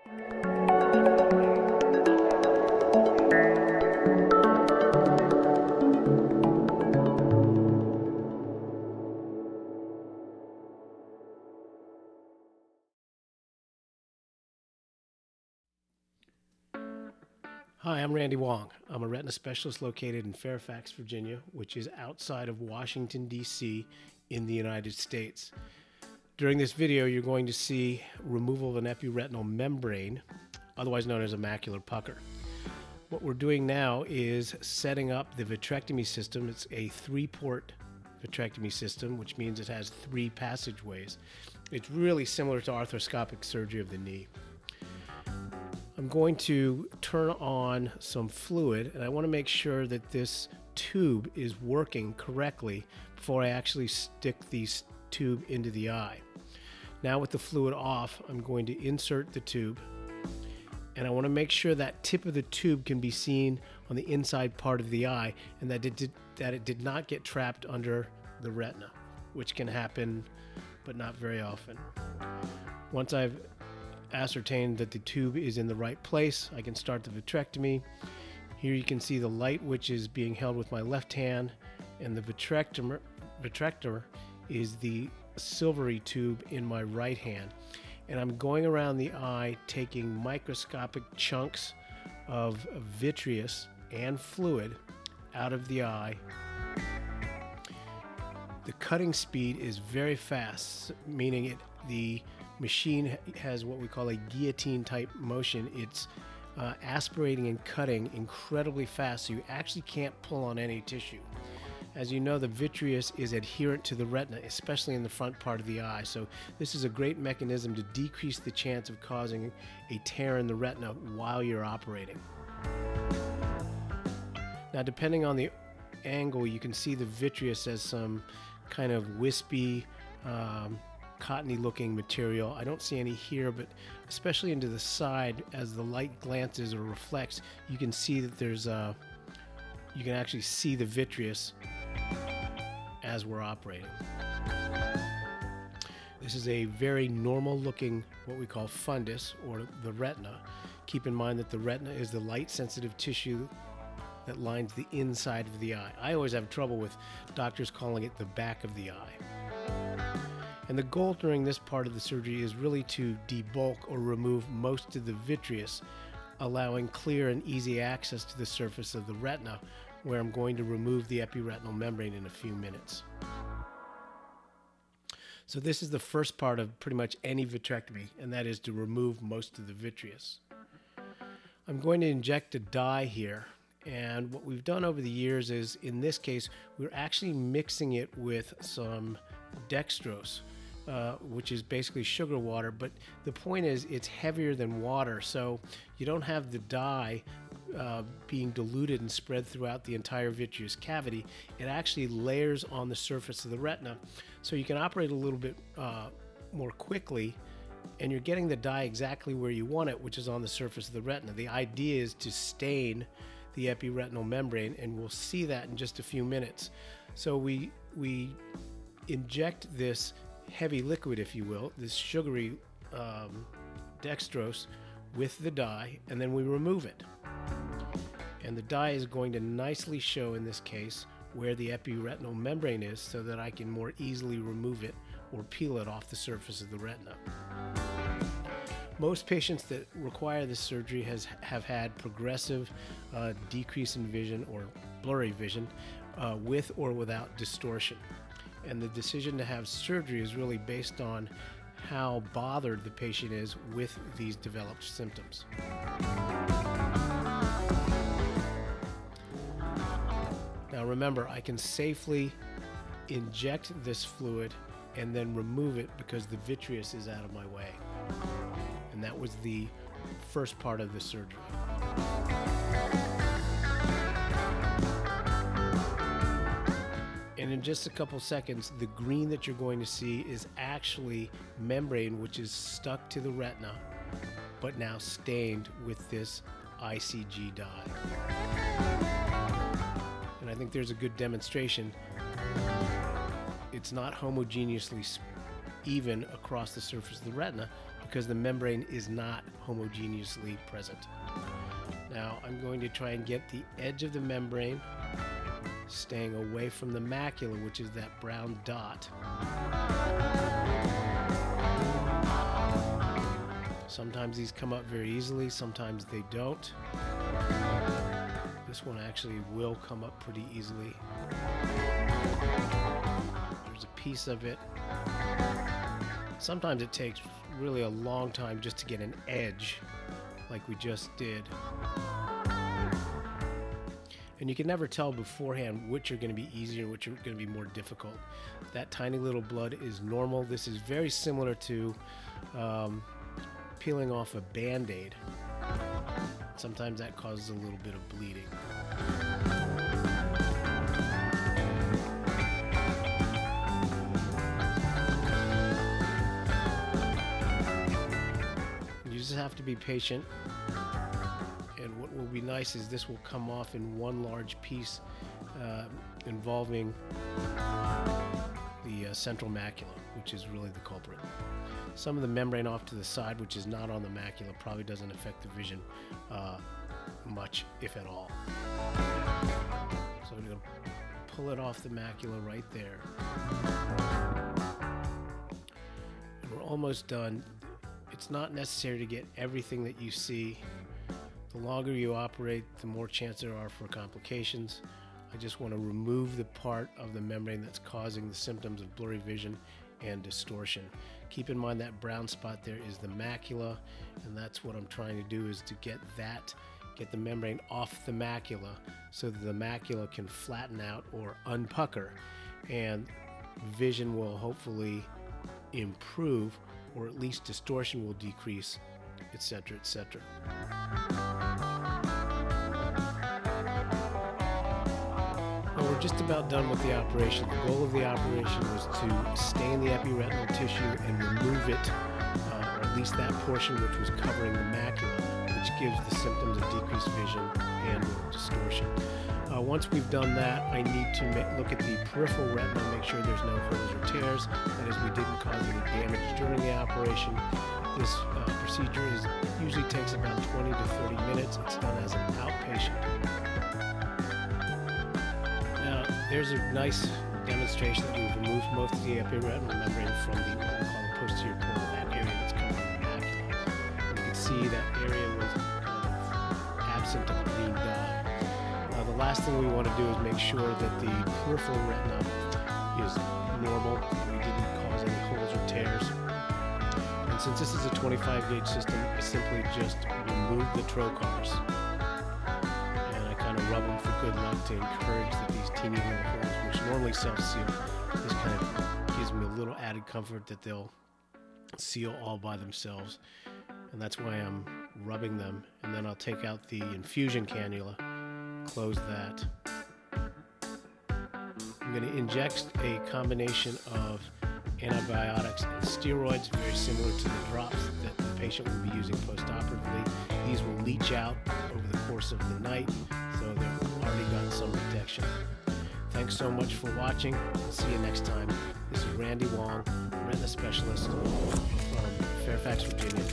Hi, I'm Randy Wong. I'm a retina specialist located in Fairfax, Virginia, which is outside of Washington, D.C. in the United States. During this video, you're going to see removal of an epiretinal membrane, otherwise known as a macular pucker. What we're doing now is setting up the vitrectomy system. It's a 3-port vitrectomy system, which means it has 3 passageways. It's really similar to arthroscopic surgery of the knee. I'm going to turn on some fluid, and I want to make sure that this tube is working correctly before I actually stick the tube into the eye. Now with the fluid off, I'm going to insert the tube, and I want to make sure that tip of the tube can be seen on the inside part of the eye, and that it did not get trapped under the retina, which can happen, but not very often. Once I've ascertained that the tube is in the right place, I can start the vitrectomy. Here you can see the light, which is being held with my left hand, and the vitrector is the silvery tube in my right hand. And I'm going around the eye taking microscopic chunks of vitreous and fluid out of the eye. The cutting speed is very fast, meaning the machine has what we call a guillotine type motion. It's aspirating and cutting incredibly fast, so you actually can't pull on any tissue. As you know, the vitreous is adherent to the retina, especially in the front part of the eye, so this is a great mechanism to decrease the chance of causing a tear in the retina while you're operating. Now, depending on the angle, you can see the vitreous as some kind of wispy, cottony looking material. I don't see any here, but especially into the side, as the light glances or reflects, you can see that you can actually see the vitreous as we're operating. This is a very normal looking, what we call fundus, or the retina. Keep in mind that the retina is the light sensitive tissue that lines the inside of the eye. I always have trouble with doctors calling it the back of the eye. And the goal during this part of the surgery is really to debulk or remove most of the vitreous, allowing clear and easy access to the surface of the retina, where I'm going to remove the epiretinal membrane in a few minutes. So this is the first part of pretty much any vitrectomy, and that is to remove most of the vitreous. I'm going to inject a dye here, and what we've done over the years is, in this case, we're actually mixing it with some dextrose, which is basically sugar water, but the point is it's heavier than water, so you don't have the dye being diluted and spread throughout the entire vitreous cavity. It actually layers on the surface of the retina, so you can operate a little bit more quickly, and you're getting the dye exactly where you want it, which is on the surface of the retina. The idea is to stain the epiretinal membrane, and we'll see that in just a few minutes. So we inject this heavy liquid, if you will, this sugary dextrose with the dye, and then we remove it. And the dye is going to nicely show, in this case, where the epiretinal membrane is, so that I can more easily remove it or peel it off the surface of the retina. Most patients that require this surgery have had progressive decrease in vision or blurry vision with or without distortion. And the decision to have surgery is really based on how bothered the patient is with these developed symptoms. Now remember, I can safely inject this fluid and then remove it because the vitreous is out of my way. And that was the first part of the surgery. And in just a couple seconds, the green that you're going to see is actually membrane, which is stuck to the retina, but now stained with this ICG dye. And I think there's a good demonstration. It's not homogeneously even across the surface of the retina because the membrane is not homogeneously present. Now I'm going to try and get the edge of the membrane staying away from the macula, which is that brown dot. Sometimes these come up very easily, sometimes they don't. This one actually will come up pretty easily. There's a piece of it. Sometimes it takes really a long time just to get an edge like we just did. And you can never tell beforehand which are going to be easier and which are going to be more difficult. That tiny little blood is normal. This is very similar to peeling off a Band-Aid. Sometimes that causes a little bit of bleeding. You just have to be patient. And what will be nice is this will come off in one large piece involving the central macula, which is really the culprit. Some of the membrane off to the side, which is not on the macula, probably doesn't affect the vision much, if at all. So I'm going to pull it off the macula right there. And we're almost done. It's not necessary to get everything that you see. The longer you operate, the more chance there are for complications. I just want to remove the part of the membrane that's causing the symptoms of blurry vision and distortion. Keep in mind that brown spot there is the macula, and that's what I'm trying to do, is to get the membrane off the macula so that the macula can flatten out or unpucker, and vision will hopefully improve, or at least distortion will decrease, etc., etc. We're just about done with the operation. The goal of the operation was to stain the epiretinal tissue and remove it, or at least that portion which was covering the macula, which gives the symptoms of decreased vision and distortion. Once we've done that, I need to look at the peripheral retina, make sure there's no holes or tears, that is, we didn't cause any damage during the operation. This procedure usually takes about 20 to 30 minutes. It's done as an outpatient. There's a nice demonstration that we've removed most of the epiretinal membrane from what we call the posterior portal, that area that's covering the macula. You can see that area was kind of absent of green dye. The last thing we want to do is make sure that the peripheral retina is normal. We didn't cause any holes or tears. And since this is a 25 gauge system, I simply just remove the trocars. Rub them for good luck to encourage that these teeny little holes, which normally self-seal, this kind of gives me a little added comfort that they'll seal all by themselves. And that's why I'm rubbing them. And then I'll take out the infusion cannula, close that. I'm going to inject a combination of antibiotics and steroids, very similar to the drops that the patient will be using post-operatively. These will leach out over the course of the night, so they've already got some protection. Thanks so much for watching. See you next time. This is Randy Wong, Retina Specialist from Fairfax, Virginia.